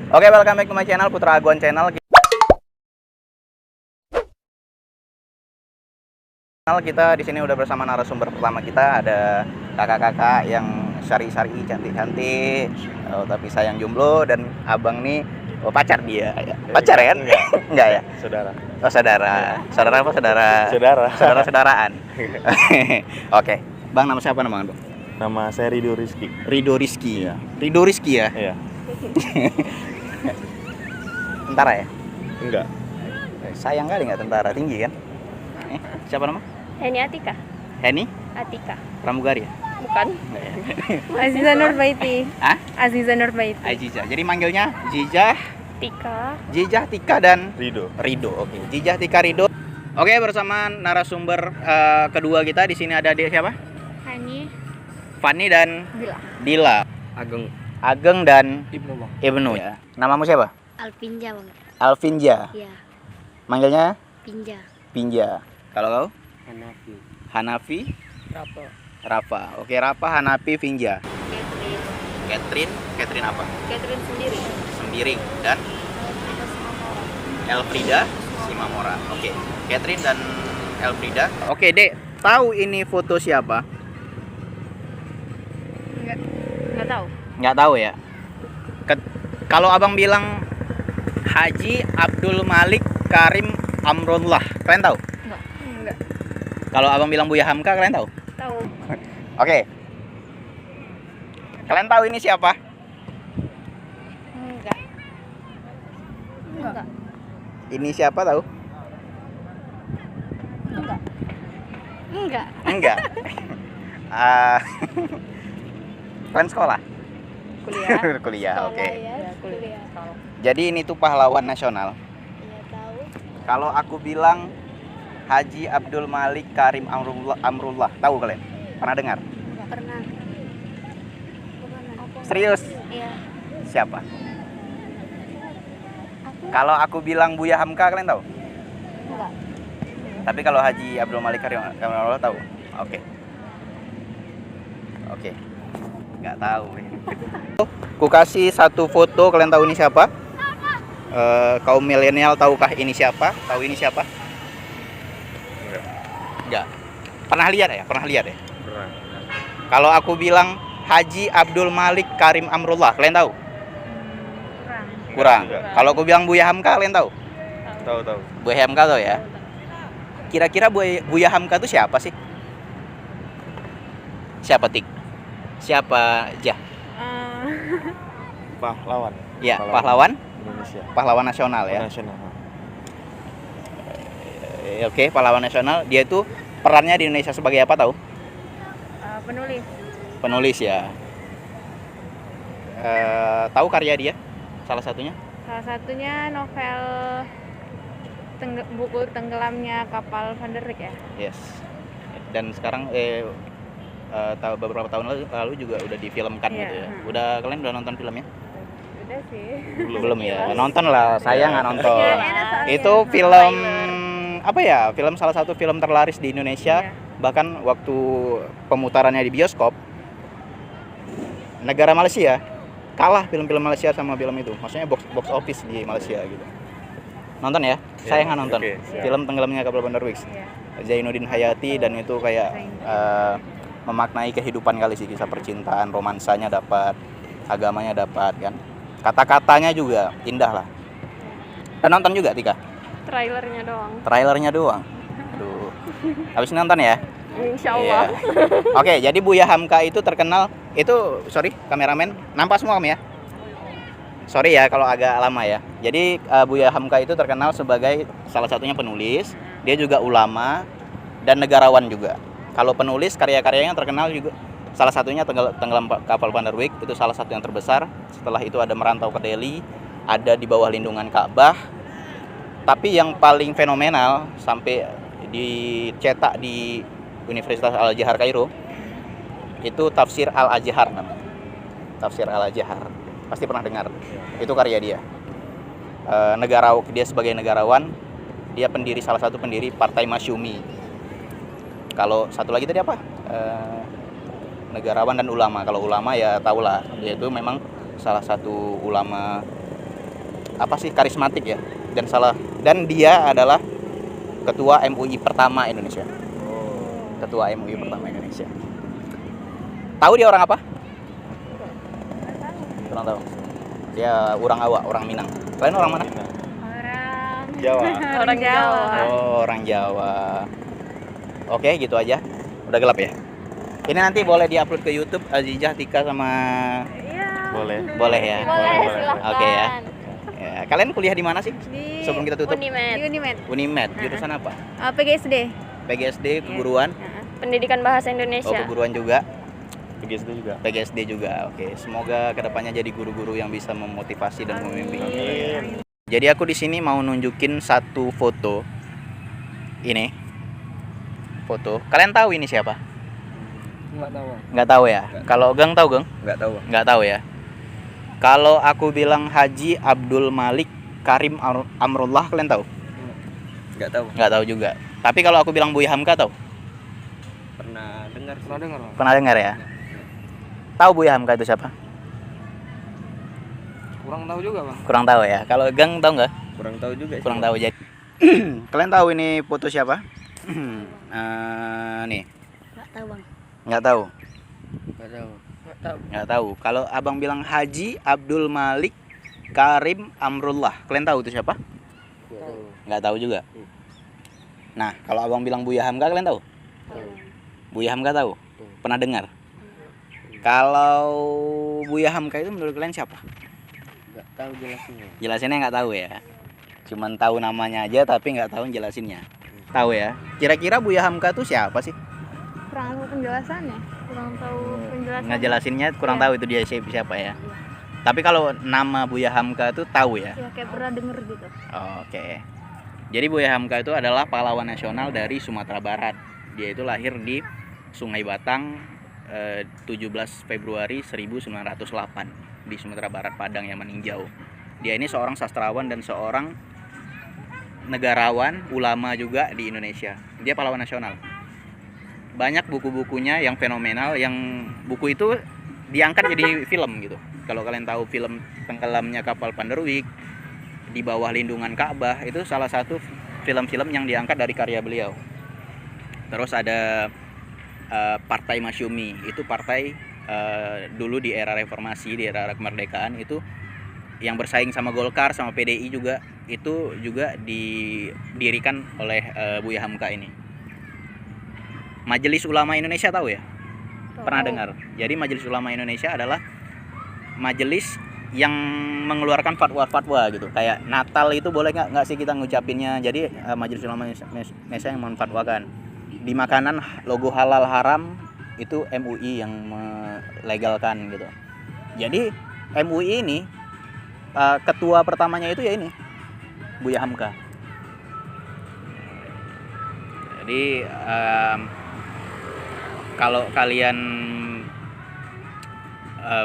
Oke, welcome back to my channel, Putra Aguan Channel. Kita di sini udah bersama narasumber pertama kita, ada kakak-kakak yang syari-syari, cantik-cantik, tapi sayang jomblo, dan abang nih pacar dia. Pacar ya kan? Enggak ya? Saudara. Oh, saudara. Saudara apa saudara? Saudara. Saudara-saudaraan. Oke. Bang, nama siapa namanya, Bang? Nama saya Ridho Rizky. Ridho Rizky. Iya. Ridho Rizky ya? Iya. Tentara ya? Enggak. Sayang kali nggak tentara, tinggi kan? Siapa nama? Heni Atika. Heni? Atika. Pramugari ya? Bukan. Enggak ya? Aziza Nurbaiti. Hah? Aziza Nurbaiti. Ajijah. Jadi manggilnya Jijah, Tika. Jijah, Tika, dan Ridho. Ridho. Oke, Jijah, Tika, Ridho. Oke, bersama narasumber kedua kita di sini ada dia siapa? Hani. Fani dan Bila. Dila. Ageng. Ageng dan Ibnu Bang. Ibnu ya. Namamu siapa? Alpinja bang. Alvinja. Iya. Manggilnya Pinja. Pinja. Kalau kau? Hanafi. Hanafi, Rapo. Rafa. Oke, Rafa, Hanafi, Vinja. Catherine. Catherine, Catherine apa? Catherine sendiri. Sembiring dan Elfrida Simamora. Oke, Catherine dan Elfrida. Oke, Dek, tahu ini foto siapa? Nggak tahu. Nggak tahu ya. Kalau abang bilang Haji Abdul Malik Karim Amrullah, kalian tahu? Enggak. Kalau abang bilang Buya Hamka, kalian tahu? Tahu. Oke. Kalian tahu ini siapa? Enggak. Enggak. Ini siapa tahu? Enggak. Enggak. Enggak. Ah, kalian sekolah? Kuliah. Kuliah, oke. Ya, kuliah. Jadi ini tuh pahlawan nasional. Iya tahu. Kalau aku bilang Haji Abdul Malik Karim Amrullah, tahu kalian? Pernah dengar? Enggak pernah. Serius? Iya. Siapa? Kalau aku bilang Buya Hamka, kalian tahu? Enggak. Tapi kalau Haji Abdul Malik Karim Amrullah tahu? Oke. Oke. Nggak tahu. Ku kasih satu foto, kalian tahu ini siapa? Kaum milenial tahukah ini siapa? Tahu ini siapa? Enggak. Enggak. Pernah lihat ya? Pernah lihat ya? Pernah. Kalau aku bilang Haji Abdul Malik Karim Amrullah, kalian tahu? Kurang. Enggak. Kalau aku bilang Buya Hamka, kalian tahu? Tahu. Buya Hamka tahu ya? Kira-kira Buya Hamka itu siapa sih? Siapa Tik? Siapa Jah? Pahlawan. Ya, pahlawan Indonesia. pahlawan nasional ya. Nasional. Oke, pahlawan nasional. Dia itu perannya di Indonesia sebagai apa tahu? Penulis. Penulis ya. Tahu karya dia? Salah satunya? Salah satunya novel buku tenggelamnya kapal Van der Rijk ya. Yes. Dan sekarang beberapa tahun lalu juga udah difilmkan Iya. gitu ya. Kalian udah nonton filmnya? Udah sih. Belum ya. Nonton lah, saya nggak nonton. Iya, enak soalnya. Itu film apa ya? Film salah satu film terlaris di Indonesia. Iya. Bahkan waktu pemutarannya di bioskop, negara Malaysia kalah film-film Malaysia sama film itu. Maksudnya box office di Malaysia gitu. Nonton ya? Saya nggak nonton. Oke, siap. Film Tenggelamnya Kapal Van der Rijk. Iya. Zainuddin Hayati, dan itu kayak memaknai kehidupan kali sih, kisah percintaan, romansanya dapat, agamanya dapat kan. Kata-katanya juga indah lah. Dan nonton juga Tika? Trailernya doang. Trailernya doang. Aduh. Habis nonton ya? Insya Iya. Allah. Oke, jadi Buya Hamka itu terkenal itu, sorry kameramen, nampak semua kamu ya? Sorry ya kalau agak lama ya. Jadi Buya Hamka itu terkenal sebagai salah satunya penulis, dia juga ulama dan negarawan juga. Kalau penulis, karya-karyanya terkenal juga. Salah satunya Tenggelam Kapal Van der Rijk, itu salah satu yang terbesar. Setelah itu ada Merantau ke Delhi, ada Di Bawah Lindungan Ka'bah. Tapi yang paling fenomenal sampai dicetak di Universitas Al-Azhar Kairo, itu Tafsir Al-Azhar namanya. Tafsir Al-Azhar. Pasti pernah dengar. Itu karya dia. Dia sebagai negarawan, dia salah satu pendiri Partai Masyumi. Kalau satu lagi tadi apa? Negarawan dan ulama. Kalau ulama ya tahulah, dia itu memang salah satu ulama apa sih, karismatik ya, dan dia adalah ketua MUI pertama Indonesia. Ketua MUI pertama Indonesia. Tahu dia orang apa? Kurang tahu. Dia orang Awak, orang Minang. Kalian orang mana? Orang Jawa. Orang Jawa. Oh, orang Jawa. Oke, gitu aja. Udah gelap ya. Ini nanti boleh diupload ke YouTube Azijah, Tika sama Iya. Boleh. boleh ya. Boleh, Boleh. silahkan. Oke ya. Ya, kalian kuliah di mana sih? Di Sebelum kita tutup. Unimed. Di Unimed. Unimed, jurusan apa? PGSD. PGSD, keguruan. Pendidikan Bahasa Oh, Indonesia. keguruan juga. PGSD juga. PGSD juga. Oke, semoga kedepannya jadi guru-guru yang bisa memotivasi dan membimbing. Amin. Jadi aku di sini mau nunjukin satu foto. Ini foto. Kalian tahu ini siapa? Nggak tahu. Nggak tahu ya. Kalau Gang tahu, Gang? Nggak tahu. Nggak tahu ya. Kalau aku bilang Haji Abdul Malik Karim Amrullah, kalian tahu? Nggak tahu. Nggak tahu juga. Tapi kalau aku bilang Buya Hamka, tahu? Pernah dengar. Pernah dengar. Pernah dengar ya? Tahu Buya Hamka itu siapa? Kurang tahu juga, Bang. Kurang tahu ya. Kalau Gang tahu nggak? Kurang tahu juga. Kurang tahu. Jadi kalian tahu ini foto siapa? Nih. Enggak tahu, Bang. Nggak tahu. Nggak tahu. Nggak tahu. Nggak tahu. Kalau abang bilang Haji Abdul Malik Karim Amrullah, kalian tahu itu siapa? Nggak tahu. Nggak tahu juga. Nah, kalau abang bilang Buya Hamka, kalian tahu? Buya Hamka tahu? Pernah dengar? Kalau Buya Hamka itu menurut kalian siapa? Nggak tahu jelasnya. Jelasinnya nggak tahu ya. Cuman tahu namanya aja tapi nggak tahu jelasinnya. Tahu ya? Kira-kira Buya Hamka itu siapa sih? Kurang tahu penjelasannya. Kurang tahu penjelasannya. Ngejelasinnya kurang Iya. tahu itu dia siapa ya. Tapi kalau nama Buya Hamka itu tahu ya. Ya kayak pernah denger gitu. Oke. Jadi Buya Hamka itu adalah pahlawan nasional dari Sumatera Barat. Dia itu lahir di Sungai Batang 17 Februari 1908 di Sumatera Barat, Padang yang meninjau. Dia ini seorang sastrawan dan seorang negarawan, ulama juga di Indonesia. Dia pahlawan nasional. Banyak buku-bukunya yang fenomenal, yang buku itu diangkat jadi film gitu. Kalau kalian tahu film Tenggelamnya Kapal Panderwick, Di Bawah Lindungan Ka'bah, itu salah satu film-film yang diangkat dari karya beliau. Terus ada Partai Masyumi, itu partai dulu di era reformasi, di era kemerdekaan itu yang bersaing sama Golkar sama PDI juga, itu juga didirikan oleh Buya Hamka ini. Majelis Ulama Indonesia tahu ya? Pernah dengar? Jadi Majelis Ulama Indonesia adalah majelis yang mengeluarkan fatwa-fatwa gitu. Kayak Natal itu boleh nggak sih kita ngucapinnya? Jadi Majelis Ulama Indonesia yang menfatwakan. Di makanan logo halal haram itu MUI yang melegalkan gitu. Jadi MUI ini ketua pertamanya itu ya ini Buya Hamka. Jadi kalau kalian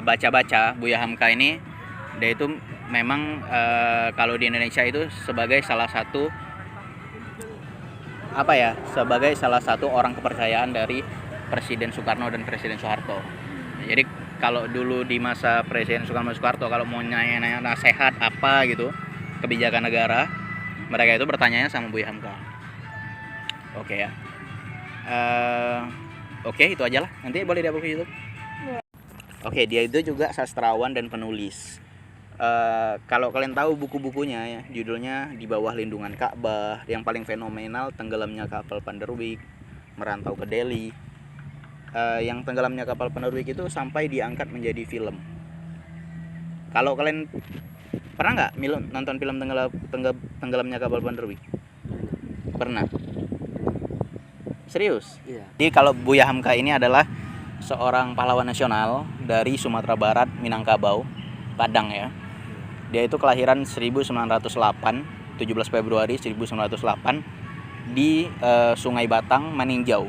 baca-baca Buya Hamka ini, dia itu memang kalau di Indonesia itu sebagai salah satu sebagai salah satu orang kepercayaan dari Presiden Soekarno dan Presiden Soeharto. Jadi kalau dulu di masa Presiden Soekarno kalau mau nanya nasihat apa gitu, kebijakan negara, mereka itu bertanya sama Buya Hamka. Oke ya. Oke, itu aja lah. Nanti boleh di-upload ke YouTube. Oke, dia itu juga sastrawan dan penulis. Kalau kalian tahu buku-bukunya ya, judulnya Di Bawah Lindungan Ka'bah, yang paling fenomenal Tenggelamnya Kapal Panderwick, Merantau ke Delhi. Yang Tenggelamnya Kapal Panderwick itu sampai diangkat menjadi film. Kalau kalian pernah nggak nonton film Tenggelamnya Kapal Panderwick? Pernah? Serius? Iya. Jadi kalau Buya Hamka ini adalah seorang pahlawan nasional dari Sumatera Barat, Minangkabau, Padang ya. Dia itu kelahiran 1908, 17 Februari 1908 di Sungai Batang, Maninjau,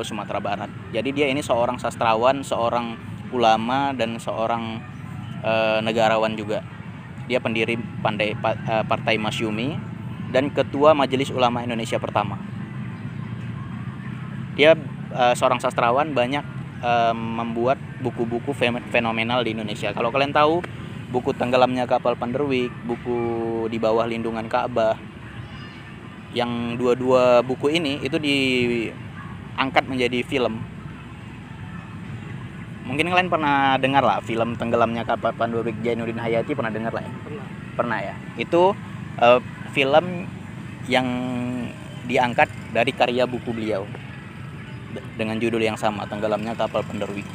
Sumatera Barat. Jadi dia ini seorang sastrawan, seorang ulama, dan seorang negarawan juga. Dia pendiri Partai Masyumi dan ketua Majelis Ulama Indonesia pertama. Dia seorang sastrawan, banyak membuat buku-buku fenomenal di Indonesia. Kalau kalian tahu buku Tenggelamnya Kapal Panderwick, buku Di Bawah Lindungan Ka'bah. Yang dua-dua buku ini itu diangkat menjadi film. Mungkin kalian pernah dengar lah film Tenggelamnya Kapal Panderwick, Zainuddin Hayati, pernah dengar lah ya? Pernah ya. Itu film yang diangkat dari karya buku beliau dengan judul yang sama, Tenggelamnya Kapal Panderwick.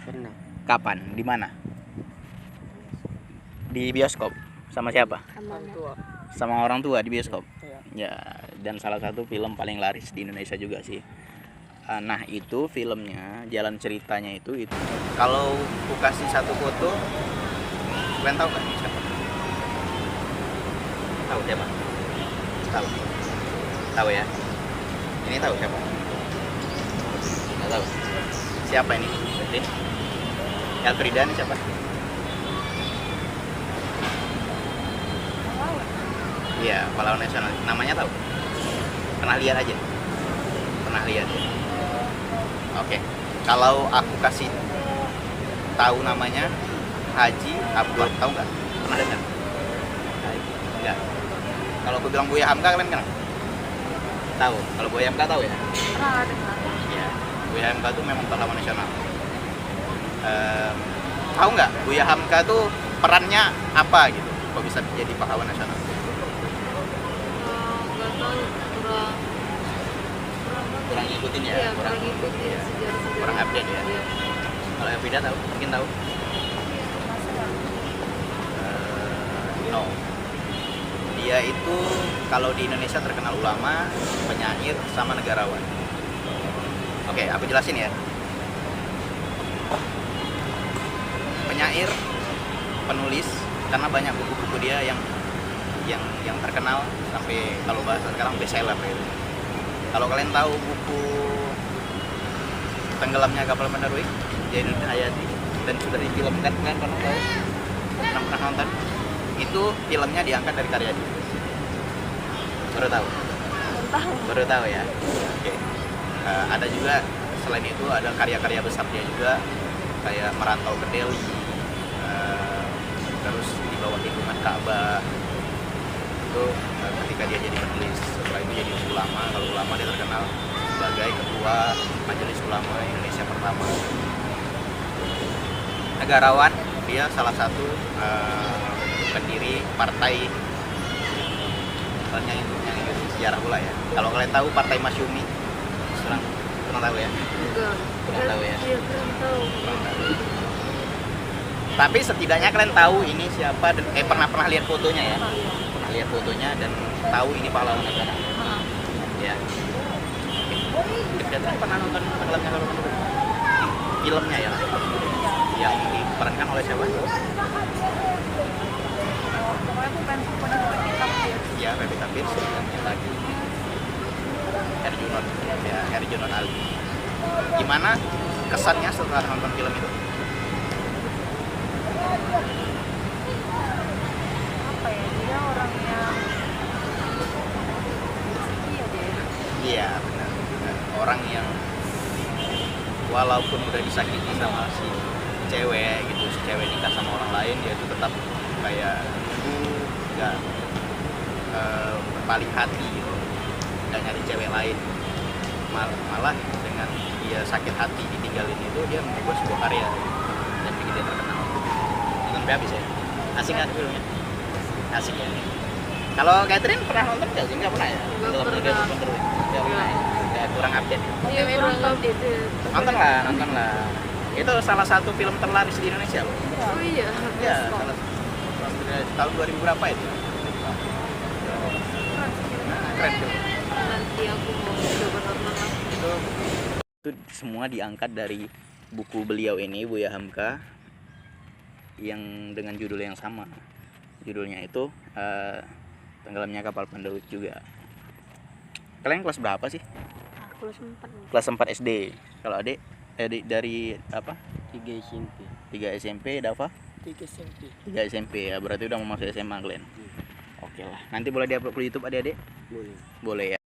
Pernah. Kapan? Di mana? Di bioskop. Sama siapa? Sama orang tua di bioskop. Ya, dan salah satu film paling laris di Indonesia juga sih. Nah, itu filmnya, jalan ceritanya itu. Kalau aku kasih satu foto, kalian tahu kan siapa? Tahu siapa? Tahu. Tahu ya? Ini tahu siapa? Nggak tahu. Siapa ini? Ini? Elfrida ini siapa? Iya, pahlawan nasional. Namanya tahu? Pernah lihat aja? Pernah lihat? Oke. Kalau aku kasih tahu namanya Haji Abdul, tahu nggak? Pernah dengar? Enggak. Kalau aku bilang Buya Hamka, kalian kenal? Tahu. Kalau Buya Hamka tahu ya? Pernah dengar. Iya. Buya Hamka tuh memang pahlawan nasional. Tahu nggak Buya Hamka tuh perannya apa gitu? Kok bisa jadi pahlawan nasional? Nggak tahu, Kurang ngikutin ya? Iya, kurang ngikutin sejarah-sejarah. Kurang update ya? Iya. Kalau Elvida tahu? Mungkin tahu? No. Dia itu kalau di Indonesia terkenal ulama, penyair, sama negarawan. Oke, aku jelasin ya. Penyair, penulis, karena banyak buku-buku dia yang terkenal sampai kalau bahasa sekarang bestseller gitu. Kalau kalian tahu buku Tenggelamnya Kapal Panderwick, Zainuddin Hayati, dan sudah difilmkan, kan pernah tahu? Pernah nonton? Itu filmnya diangkat dari karya dia. Baru tahu? Baru tahu ya. Oke. Ada juga selain itu ada karya-karya besar dia juga, kayak Merantau ke Delhi, terus Di Bawah Lindungan Ka'bah. Itu ketika dia jadi penulis, setelah itu jadi ulama. Kalau ulama dia terkenal sebagai ketua Majelis Ulama Indonesia pertama. Negarawan, dia salah satu pendiri partai yang sejarah pula ya. Kalau kalian tahu Partai Masyumi, kurang tahu ya? Enggak. Kurang tahu ya? Iya, kurang tahu. Tapi setidaknya kalian tahu ini siapa dan pernah lihat fotonya ya? Pernah lihat fotonya dan tahu ini pahlawan nasional. Ya. Kita pernah nonton Tenggelamnya Kapal Panderwick? Filmnya ya. Yang diperankan oleh siapa? Pokoknya aku pengen Pevita Pierce. Ya, Pevita Pierce dan yang lagi Herjunot, ya Herjunot Ali. Gimana kesannya setelah nonton film itu? Apa ya, dia orang yang iya deh. Iya, benar. Orang yang walaupun udah disakiti sama si cewek gitu, si cewek nikah sama orang lain, dia itu tetap kayak nggak berpaling hati gitu, nggak nyari cewek lain. Malah dengan dia sakit hati ditinggalin itu, dia membuat sebuah karya dan bikin dia terkenal. Itu sampai habis ya. Asik kan filmnya? Asik ya. Kalau Catherine pernah nonton nggak sih? Nggak pernah ya? Nggak pernah. Nggak pernah ya? Nggak, kurang update ya? Iya, kurang update. Nonton lah. Itu salah satu film terlaris di Indonesia loh. Oh iya. Iya, tahun 2000 berapa itu? Keren tuh. Nanti aku mau coba nonton lah. Itu semua diangkat dari buku beliau ini, Buya Hamka, yang dengan judul yang sama. Judulnya itu Tenggelamnya Kapal Panderwick juga. Kalian kelas berapa sih? Kelas 4. Kelas 4 SD. Kalau adik dari apa? 3 SMP. 3 SMP, Dava? 3 SMP. 3 SMP ya, berarti udah mau masuk SMA kalian. Oke lah. Nanti boleh di-upload ke YouTube adik-adik? Boleh. Boleh ya.